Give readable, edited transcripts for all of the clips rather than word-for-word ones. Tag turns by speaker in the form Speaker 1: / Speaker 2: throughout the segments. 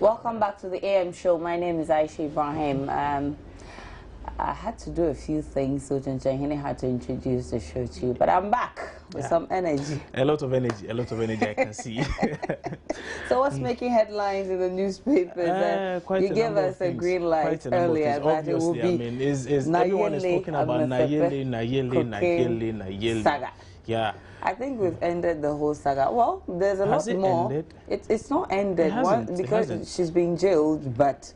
Speaker 1: Welcome back to the AM show. My name is Aisha Ibrahim. I had to do a few things, so Janjahini had to introduce the show to you, but I'm back with some energy.
Speaker 2: A lot of energy I can see.
Speaker 1: So what's making headlines in the newspapers? You gave us a green light earlier that it will be,
Speaker 2: I mean, everyone is talking about Nayeli.
Speaker 1: Saga.
Speaker 2: Yeah.
Speaker 1: I think we've ended the whole saga. Well, there's a lot more.
Speaker 2: Ended?
Speaker 1: It's not ended because she's been jailed, but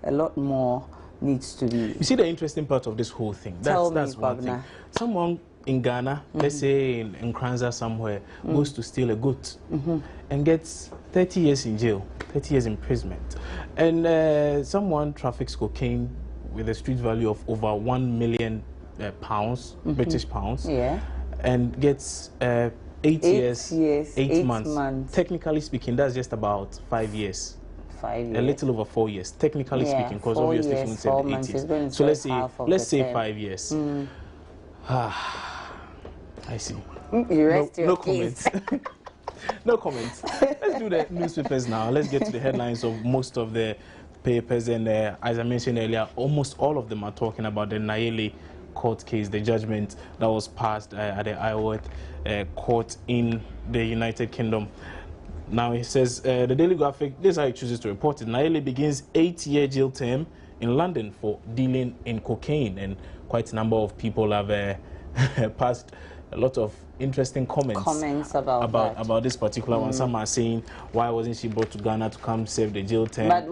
Speaker 1: a lot more needs to be.
Speaker 2: You see the interesting part of this whole thing. That's one thing. Someone in Ghana, let's say in Kranza somewhere, goes to steal a goat and gets 30 years in jail, 30 years imprisonment. And someone traffics cocaine with a street value of over 1 million pounds, British pounds, and gets 8 years, 8 months. Technically speaking, that's just about 5 years.
Speaker 1: 5 years.
Speaker 2: A little over 4 years, technically speaking, because obviously she said 8 years. So let's say 5 years. I see.
Speaker 1: You rest
Speaker 2: no comments. No comments. Let's do the newspapers now. Let's get to the headlines of most of the papers. And as I mentioned earlier, almost all of them are talking about the Nayeli court case, the judgment that was passed at the Isleworth court in the United Kingdom. Now he says, the Daily Graphic, this is how he chooses to report it. Nayeli begins 8-year jail term in London for dealing in cocaine, and quite a number of people have passed a lot of interesting comments about this particular one. Some are saying, why wasn't she brought to Ghana to come serve the jail term?
Speaker 1: But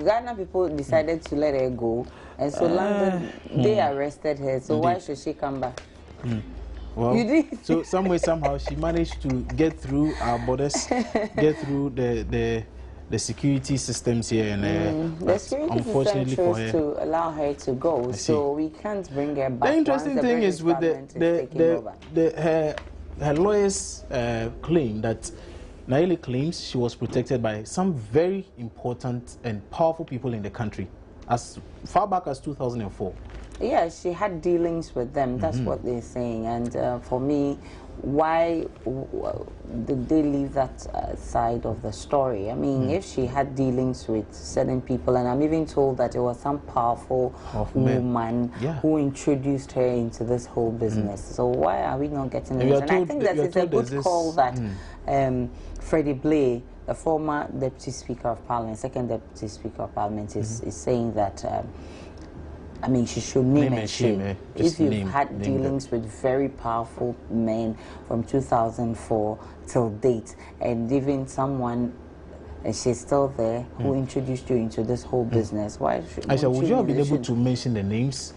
Speaker 1: Ghana people decided to let her go, and so London, they arrested her, so why should she come back?
Speaker 2: Well, so some way, somehow, she managed to get through our borders, get through the security systems here, and
Speaker 1: the security unfortunately system chose to allow her to go, so we can't bring her back.
Speaker 2: The interesting thing is with her lawyers claim that Nayeli claims she was protected by some very important and powerful people in the country as far back as 2004.
Speaker 1: Yeah, she had dealings with them. That's what they're saying. And for me, why did they leave that side of the story? I mean, if she had dealings with certain people, and I'm even told that it was some powerful woman who introduced her into this whole business. So why are we not getting this? And I think that it's a good call that Freddie Blay, the former Deputy Speaker of Parliament, second Deputy Speaker of Parliament, is saying that I mean, she should name and shame. If you've had dealings with very powerful men from 2004 till date, and even someone, and she's still there, who introduced you into this whole business, why should
Speaker 2: Aisha, would you have been able to mention the names?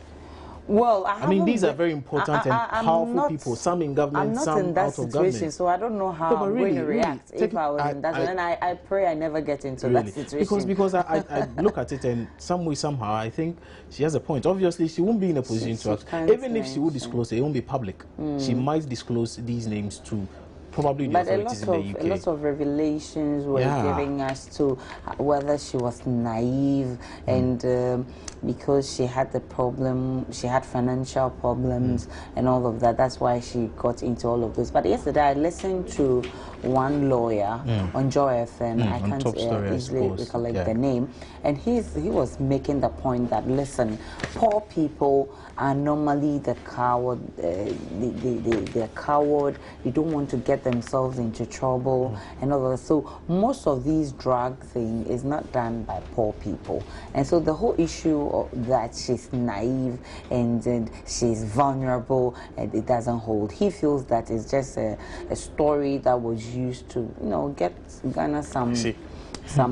Speaker 1: Well,
Speaker 2: I mean, these are very important and powerful people. Some in government, some
Speaker 1: in that
Speaker 2: out
Speaker 1: situation,
Speaker 2: of government.
Speaker 1: So I don't know how I'm going to react if I was in that. And I pray I never get into that situation.
Speaker 2: Because I look at it, and some way, somehow, I think she has a point. Obviously, she won't be in a position to act. Even if she would disclose it, it won't be public. She might disclose these names to probably the authorities in the UK.
Speaker 1: A lot of revelations were giving us to whether she was naive and because she had the problem, she had financial problems and all of that. That's why she got into all of this. But yesterday I listened to one lawyer on Joy FM. I can't easily recollect the name. And he was making the point that, listen, poor people are normally the coward. They're coward. They don't want to get themselves into trouble and all that. So most of these drug thing is not done by poor people. And so the whole issue of that she's naive and she's vulnerable and it doesn't hold. He feels that it's just a story that was used to, you know, get Ghana some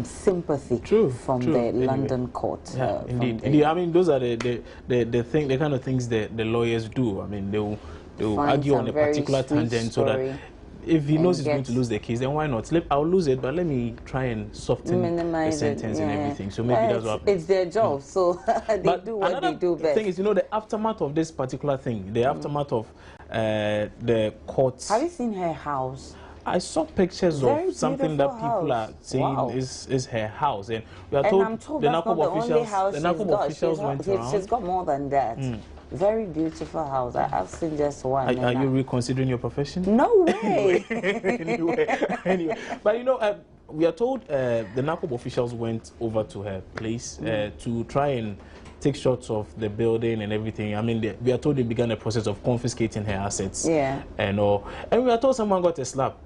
Speaker 1: sympathy from the London court.
Speaker 2: Yeah, indeed. I mean, those are the kind of things that the lawyers do. I mean, they will argue on a particular tangent so that if he knows he's going to lose the case, then why not? I'll lose it, but let me try and soften the sentence and everything. So maybe that's what
Speaker 1: it's their job, so they do what they do best.
Speaker 2: The thing is, you know, the aftermath of this particular thing, the aftermath of the courts.
Speaker 1: Have you seen her house?
Speaker 2: I saw pictures of something that people are saying is her house, and we are told the NACOB officials went around.
Speaker 1: She's got more than that. Very beautiful house. I've seen just one.
Speaker 2: Are you reconsidering your profession?
Speaker 1: No way.
Speaker 2: Anyway. But you know, we are told the NACOB officials went over to her place to try and take shots of the building and everything. I mean, we are told they began a process of confiscating her assets.
Speaker 1: Yeah.
Speaker 2: And all. And we are told someone got a slap.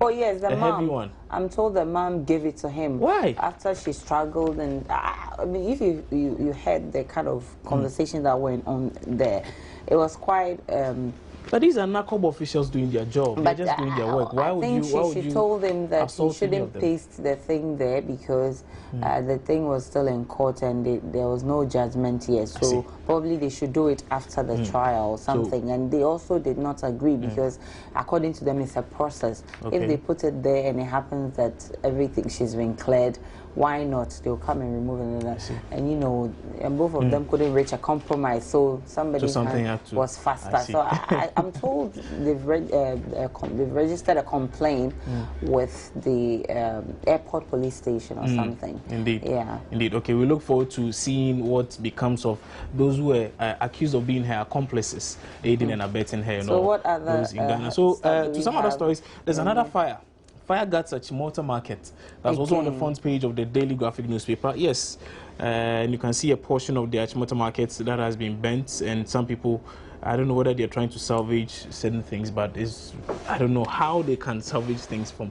Speaker 1: Oh yes, the mom.
Speaker 2: Heavy one.
Speaker 1: I'm told the mom gave it to him.
Speaker 2: Why?
Speaker 1: After she struggled, and I mean, if you heard the kind of conversation that went on there, it was quite.
Speaker 2: But these are NACOB officials doing their job. They're just doing their work. Why would you?
Speaker 1: She told him that he shouldn't paste the thing there because the thing was still in court and there was no judgment yet. So probably they should do it after the trial or something. So, and they also did not agree because according to them, it's a process. If they put it there and it happens that everything she's been cleared, why not? They'll come and remove it. And you know, and both of them couldn't reach a compromise. So somebody's hand was faster. So I'm told they've registered a complaint with the airport police station or something.
Speaker 2: Indeed.
Speaker 1: Yeah.
Speaker 2: Indeed. Okay, we look forward to seeing what becomes of those who were accused of being her accomplices, aiding and abetting her.
Speaker 1: So what other
Speaker 2: in Ghana? So to some other stories, there's another fire. Fire guards at Chimota Market. That's also on the front page of the Daily Graphic newspaper. Yes, and you can see a portion of the Chimota Market that has been burnt, and some people, I don't know whether they're trying to salvage certain things, but I don't know how they can salvage things from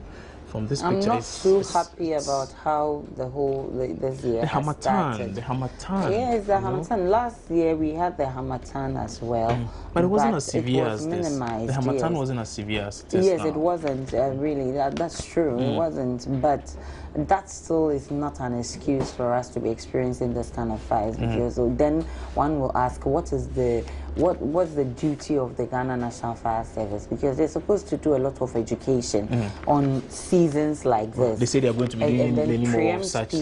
Speaker 2: this picture.
Speaker 1: I'm not too happy about how the whole this year has started.
Speaker 2: The Harmattan.
Speaker 1: Yes, the Harmattan. Last year we had the Harmattan as well,
Speaker 2: but it wasn't as severe as this.
Speaker 1: Minimized,
Speaker 2: the Harmattan wasn't as severe as this.
Speaker 1: Yes,
Speaker 2: now.
Speaker 1: It wasn't really. That's true. It wasn't, but that still is not an excuse for us to be experiencing this kind of fires. Because then one will ask, what's the duty of the Ghana National Fire Service? Because they're supposed to do a lot of education on seasons like this.
Speaker 2: They say they are going to be doing many more of such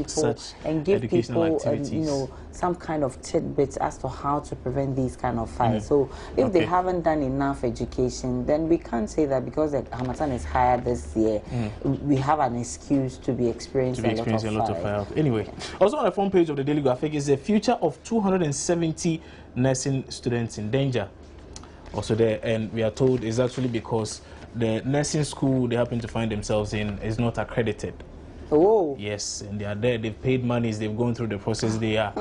Speaker 1: and give
Speaker 2: educational
Speaker 1: people,
Speaker 2: activities.
Speaker 1: Some kind of tidbits as to how to prevent these kind of fires. So if they haven't done enough education, then we can't say that because the Harmattan is higher this year, we have an excuse to be experiencing a lot of fire.
Speaker 2: Anyway, also on the front page of the Daily Graphic is the future of 270 nursing students in danger. Also there, and we are told it's actually because the nursing school they happen to find themselves in is not accredited.
Speaker 1: Oh.
Speaker 2: Yes, and they are there. They've paid monies. They've gone through the process. They are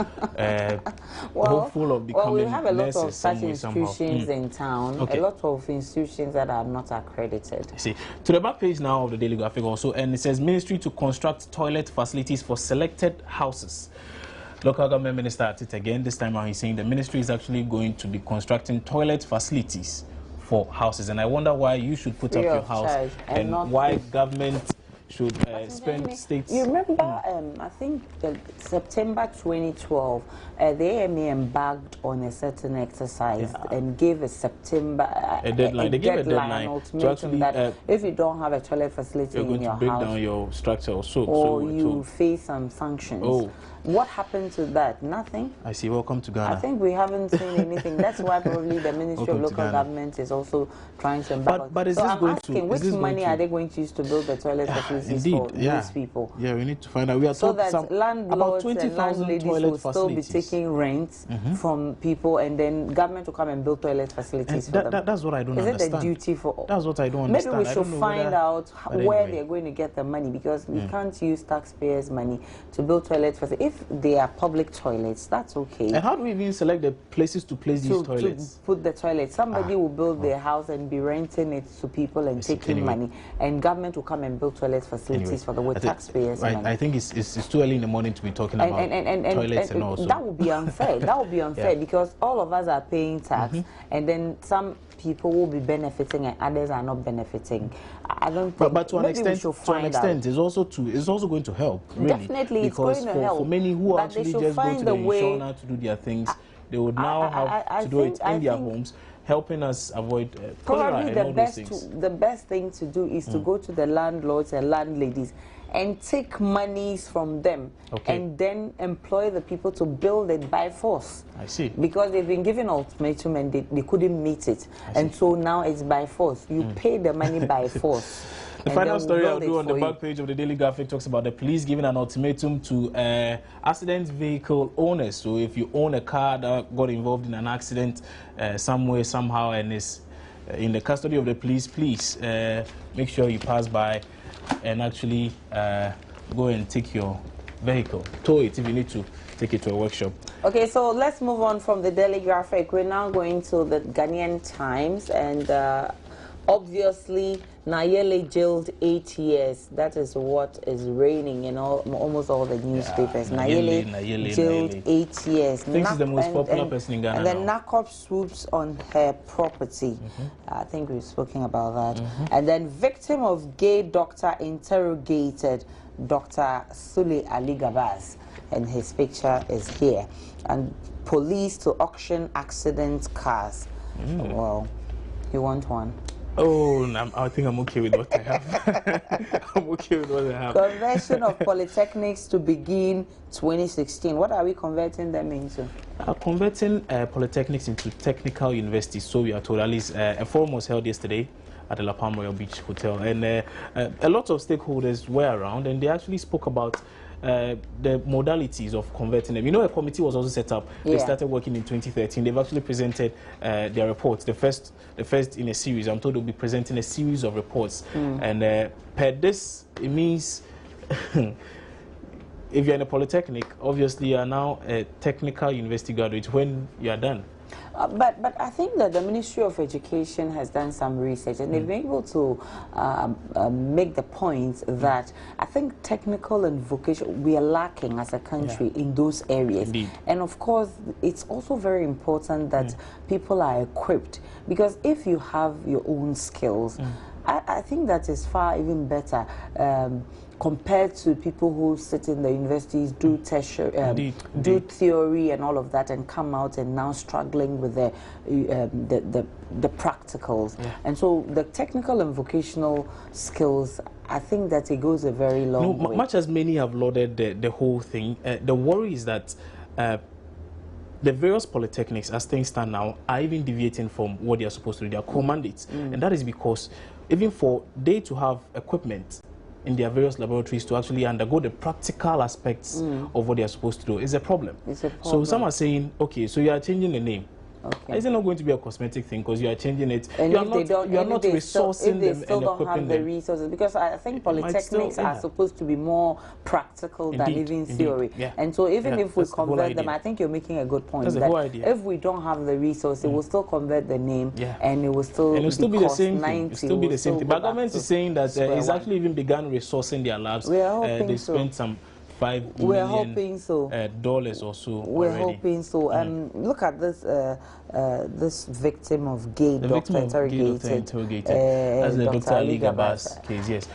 Speaker 2: hopeful of becoming
Speaker 1: we have a lot of such
Speaker 2: somehow.
Speaker 1: institutions in town. A lot of institutions that are not accredited.
Speaker 2: See, to the back page now of the Daily Graphic also, and it says Ministry to construct toilet facilities for selected houses. Local government minister at it again. This time around, he's saying the ministry is actually going to be constructing toilet facilities for houses, and I wonder why you should put up your house and why government should spend states.
Speaker 1: You remember, I think September 2012, the AMA embarked on a certain exercise and gave a September
Speaker 2: a deadline. They gave a deadline
Speaker 1: ultimatum that if you don't have a toilet facility in your house,
Speaker 2: break down your structure
Speaker 1: or you face some sanctions.
Speaker 2: Oh.
Speaker 1: What happened to that? Nothing.
Speaker 2: I see. Welcome to Ghana.
Speaker 1: I think we haven't seen anything. That's why probably the Ministry of Local Government is also trying to embark.
Speaker 2: But is this
Speaker 1: I'm
Speaker 2: going
Speaker 1: asking, which money are they going to use to build the toilet facilities for these people?
Speaker 2: Yeah, we need to find out. We are
Speaker 1: so that landlords and landladies will still be taking rent from people, and then government will come and build toilet facilities for them.
Speaker 2: That's what I don't understand.
Speaker 1: Is it the duty for?
Speaker 2: That's what I don't understand.
Speaker 1: Maybe we should find out where they're going to get the money, because we can't use taxpayers' money to build toilet facilities. If they are public toilets, that's okay.
Speaker 2: And how do we even select the places to place these toilets?
Speaker 1: To put the toilets. Somebody will build their house and be renting it to people and taking money, and government will come and build toilet facilities for the taxpayers' money.
Speaker 2: I think it's too early in the morning to be talking about toilets and all.
Speaker 1: That would be unfair. That would be unfair because all of us are paying tax, and then some people will be benefiting and others are not benefiting. I don't think.
Speaker 2: But to an extent, it's also going to help. Really,
Speaker 1: definitely, because it's going to help.
Speaker 2: For many who actually just go to the insurer to do their things, they would now have to do it in their homes, helping us avoid cholera and all those things.
Speaker 1: The best thing to do is to go to the landlords and landladies and take monies from them, and then employ the people to build it by force.
Speaker 2: I see.
Speaker 1: Because they've been given ultimatum and they couldn't meet it, and so now it's by force. You pay the money by force.
Speaker 2: The final story I'll do on the back page of the Daily Graphic talks about the police giving an ultimatum to accident vehicle owners. So if you own a car that got involved in an accident somewhere, somehow, and is in the custody of the police, please make sure you pass by and actually go and take your vehicle, tow it if you need to take it to a workshop.
Speaker 1: Okay, so let's move on from the Daily Graphic. We're now going to the Ghanaian Times, and obviously Nayeli jailed 8 years. That is what is reigning in almost all the newspapers.
Speaker 2: Yeah,
Speaker 1: Nayeli jailed 8 years.
Speaker 2: I think she's the most popular person in Ghana.
Speaker 1: And then NACOP swoops on her property. I think we've spoken about that. And then victim of gay doctor interrogated, Dr. Sule Ali Gabas, and his picture is here. And police to auction accident cars. Well, you want one?
Speaker 2: Oh, I think I'm okay with what I have. I'm okay with what I have.
Speaker 1: Conversion of polytechnics to begin 2016. What are we converting them into?
Speaker 2: Converting polytechnics into technical universities, so we are told. At least a forum was held yesterday at the La Palma Royal Beach Hotel, and a lot of stakeholders were around, and they actually spoke about the modalities of converting them. You know, a committee was also set up. They started working in 2013. They've actually presented their reports, the first in a series. I'm told they'll be presenting a series of reports, and per this, it means if you're in a polytechnic, obviously you are now a technical university graduate when you are done.
Speaker 1: But I think that the Ministry of Education has done some research, and they've been able to make the point that I think technical and vocation, we are lacking as a country in those areas.
Speaker 2: Indeed.
Speaker 1: And of course, it's also very important that people are equipped, because if you have your own skills, I think that is far even better compared to people who sit in the universities, do do theory and all of that, and come out and now struggling with the practicals. And so the technical and vocational skills, I think that it goes a very long way.
Speaker 2: Much as many have lauded the whole thing, the worry is that the various polytechnics, as things stand now, are even deviating from what they are supposed to do. They are core mandates. And that is because even for they to have equipment in their various laboratories to actually undergo the practical aspects of what they are supposed to do is a problem.
Speaker 1: It's a problem.
Speaker 2: So some are saying, okay, so you are changing the name.
Speaker 1: Okay.
Speaker 2: Is it not going to be a cosmetic thing because you are changing it?
Speaker 1: And
Speaker 2: you are not resourcing them and
Speaker 1: still don't
Speaker 2: equipping
Speaker 1: have the
Speaker 2: them.
Speaker 1: resources, because I think polytechnics are supposed to be more practical than even theory. And so even if we convert them, I think you're making a good point.
Speaker 2: That's the whole idea.
Speaker 1: If we don't have the resource, it will still convert the name, and it will still
Speaker 2: be the same thing. It will still be the same thing. But government is saying that it's actually even begun resourcing their labs.
Speaker 1: We are hoping
Speaker 2: they spent some $5 million
Speaker 1: we're hoping so.
Speaker 2: Dollars or so.
Speaker 1: We're
Speaker 2: already.
Speaker 1: hoping so. Look at this this victim of gay doctor interrogated.
Speaker 2: That's the Dr. Ali Gabas case, yes.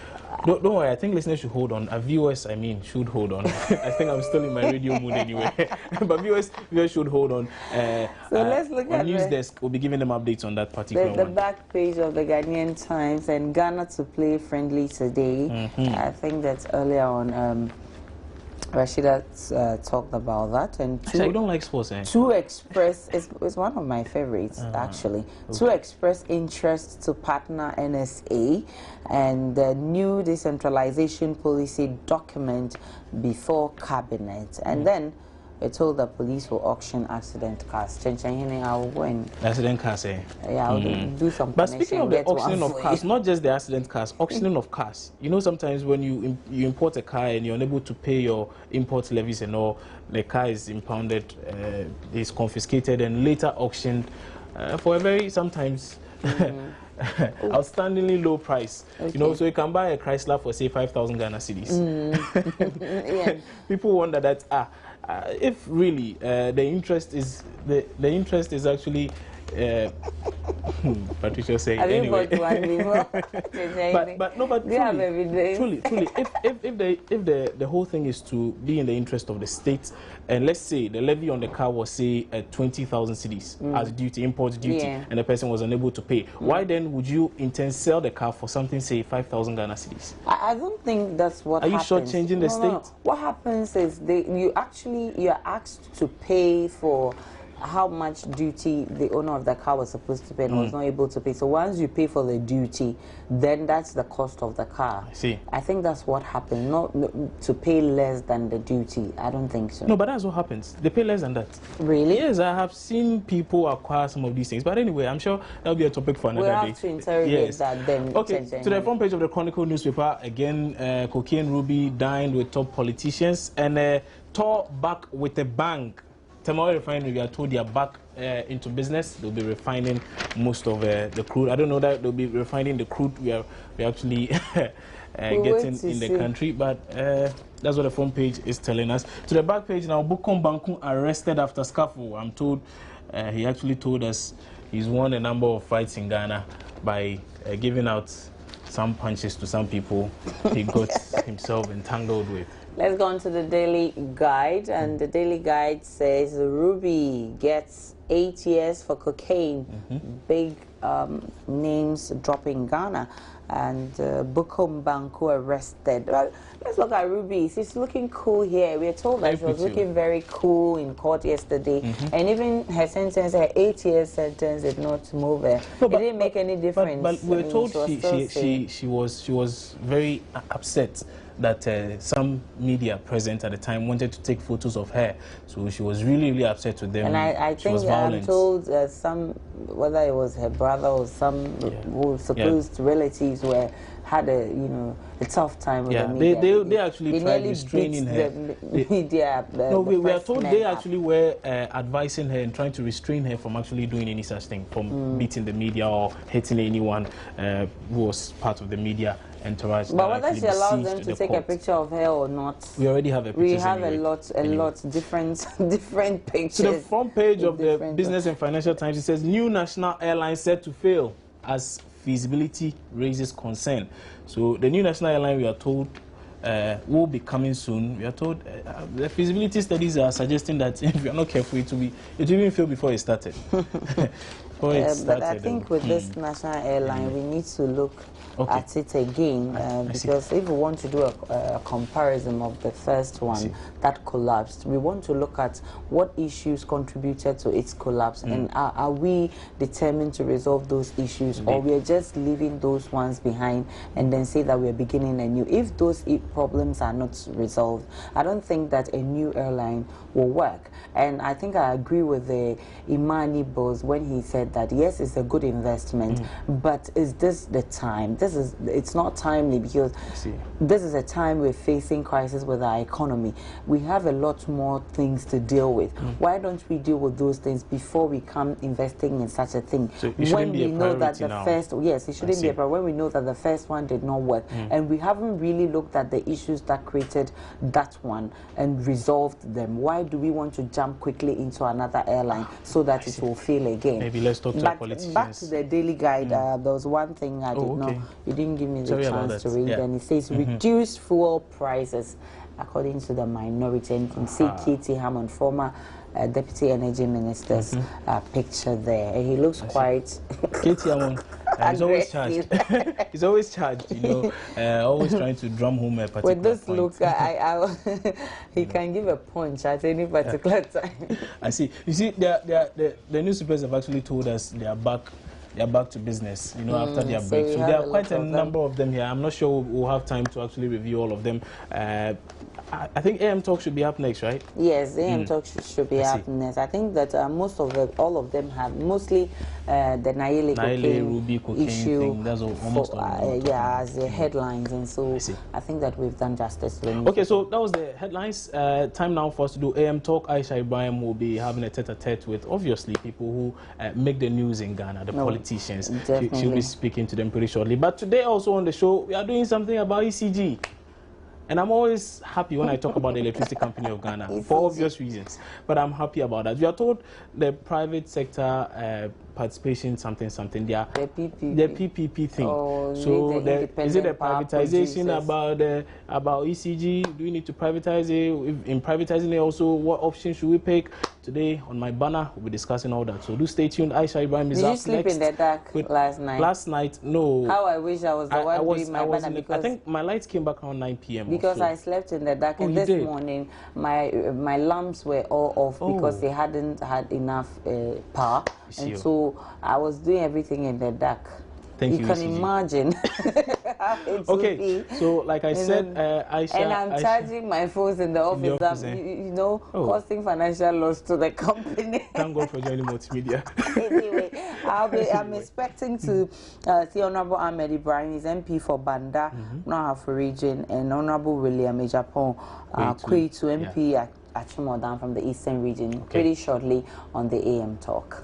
Speaker 2: Don't worry, I think listeners should hold on. Viewers, should hold on. I think I'm still in my radio mood anyway. But viewers should hold on.
Speaker 1: So let's look at
Speaker 2: News Desk. We'll be giving them updates on that particular
Speaker 1: the back page of the Ghanaian Times, and Ghana to play friendly today. I think that's earlier on. Rashida talked about that, and
Speaker 2: actually, I don't like sports.
Speaker 1: To express is one of my favorites actually. Okay. To express interest to partner NSA, and the new decentralization policy document before cabinet, and then it told the police will auction accident cars. I will go and
Speaker 2: accident cars,
Speaker 1: yeah, I'll do some.
Speaker 2: But speaking of the auctioning of cars, not just the accident cars, auctioning of cars. You know, sometimes when you import a car and you're unable to pay your import levies and all, the car is impounded, is confiscated, and later auctioned for a very sometimes outstandingly low price. Okay. You know, so you can buy a Chrysler for say 5,000 Ghana cedis. People wonder that if really the interest is actually Patricia saying anyway. but truly, if the whole thing is to be in the interest of the state, and let's say the levy on the car was say 20,000 cedis as duty, import duty, and the person was unable to pay, why then would you intend sell the car for something say 5,000 Ghana cedis?
Speaker 1: I don't think that's what happens.
Speaker 2: Are you shortchanging the state?
Speaker 1: No. What happens is you are asked to pay for how much duty the owner of the car was supposed to pay and was not able to pay. So once you pay for the duty, then that's the cost of the car.
Speaker 2: I see.
Speaker 1: I think that's what happened, not to pay less than the duty. I don't think so.
Speaker 2: No, but that's what happens. They pay less than that.
Speaker 1: Really?
Speaker 2: Yes, I have seen people acquire some of these things. But anyway, I'm sure that'll be a topic for another day.
Speaker 1: We'll have to interrogate that then.
Speaker 2: Okay, to the front page of the Chronicle newspaper, again, Cokie and Ruby dined with top politicians and tore back with a bang. Tamale Refinery, we are told they are back into business. They'll be refining most of the crude. I don't know that they'll be refining the crude we actually getting in the country, but that's what the front page is telling us. To the back page now, Bukom Banku arrested after scuffle. I'm told he actually told us he's won a number of fights in Ghana by giving out some punches to some people he got himself entangled with.
Speaker 1: Let's go on to the Daily Guide, and the Daily Guide says Ruby gets 8 years for cocaine. Big names dropping Ghana, and Bukom Banku arrested. Well, let's look at Ruby. She's looking cool here. We are told that she was looking very cool in court yesterday, and even her sentence, her 8 year sentence, did not move her. No, it didn't make any difference.
Speaker 2: But we were told she was very upset that some media present at the time wanted to take photos of her, so she was really upset with them.
Speaker 1: And I think I'm told whether it was her brother or some who supposed relatives had a tough time with the media.
Speaker 2: They actually tried restraining her. We are told they actually were advising her and trying to restrain her from actually doing any such thing, from beating the media or hitting anyone who was part of the media entourage.
Speaker 1: But whether she allows them to take a picture of her or not,
Speaker 2: we already have a picture.
Speaker 1: We have a lot different pictures.
Speaker 2: So the front page of the Business and Financial Times, it says new national airline set to fail as feasibility raises concern. So the new national airline, we are told, will be coming soon. We are told the feasibility studies are suggesting that if you are not careful, it will even fail before it started.
Speaker 1: But I think with this national airline, we need to look at it again because if we want to do a comparison of the first one that collapsed, we want to look at what issues contributed to its collapse and are we determined to resolve those issues, or we are just leaving those ones behind and then say that we are beginning anew. If those problems are not resolved, I don't think that a new airline will work. And I think I agree with the Imani boss when he said that yes, it's a good investment, but is this the time? It's not timely because this is a time we're facing crisis with our economy. We have a lot more things to deal with. Why don't we deal with those things before we come investing in such a thing?
Speaker 2: So it shouldn't be a priority now.
Speaker 1: It shouldn't be a priority. When we know that the first one did not work, and we haven't really looked at the issues that created that one and resolved them. Why do we want to jump quickly into another airline so that it will fail again?
Speaker 2: Maybe let's talk to the politicians.
Speaker 1: Back to the Daily Guide, there was one thing I did not. You didn't give me the chance to read, and it says reduce fuel prices according to the minority. And you can see Katie Hammond, former Deputy Energy Minister's picture there. And he looks quite
Speaker 2: Katie Hammond. He's always charged. He's always charged, always trying to drum home a particular
Speaker 1: with this
Speaker 2: point.
Speaker 1: Look, he can give a punch at any particular time.
Speaker 2: I see. You see, the newspapers have actually told us they are back to business, after their break. So there are quite a number of them here. I'm not sure we'll have time to actually review all of them. I think AM Talk should be up next, right?
Speaker 1: Yes, AM Talk should be up next. I think that all of them have mostly the Nayeli cocaine issue
Speaker 2: thing. That's almost all
Speaker 1: as the headlines, and so I think that we've done justice to them.
Speaker 2: Okay, so that was the headlines. Time now for us to do AM Talk. Aisha Ibrahim will be having a tete-a-tete with obviously people who make the news in Ghana, the politicians. She'll be speaking to them pretty shortly. But today also on the show, we are doing something about ECG. And I'm always happy when I talk about the Electricity Company of Ghana for obvious reasons. But I'm happy about that. We are told the private sector participation something. The PPP thing. So is it a privatization about ECG? Do we need to privatize it? In privatizing it also, what option should we pick? today on my banner, we'll be discussing all that. So do stay tuned. Aisha Ibrahim is
Speaker 1: Did
Speaker 2: up
Speaker 1: you sleep
Speaker 2: next
Speaker 1: in the dark last night?
Speaker 2: Last night, no.
Speaker 1: How I wish I was the one doing my banner, because
Speaker 2: I think my lights came back around 9 p.m.
Speaker 1: Because I slept in the dark, and this morning my lamps were all off because they hadn't had enough power, and so I was doing everything in the dark.
Speaker 2: Thank
Speaker 1: you can imagine how it would be.
Speaker 2: So like I said, Aisha,
Speaker 1: and I'm charging my phones in the office. You know, causing financial loss to the company.
Speaker 2: Thank God for joining multimedia.
Speaker 1: Anyway, I'm expecting to see Honorable Ahmed Ibrahim, his MP for Banda, North region, and Honorable William Ejapon, Kwetu MP Achimodan from the Eastern region, pretty shortly on the AM Talk.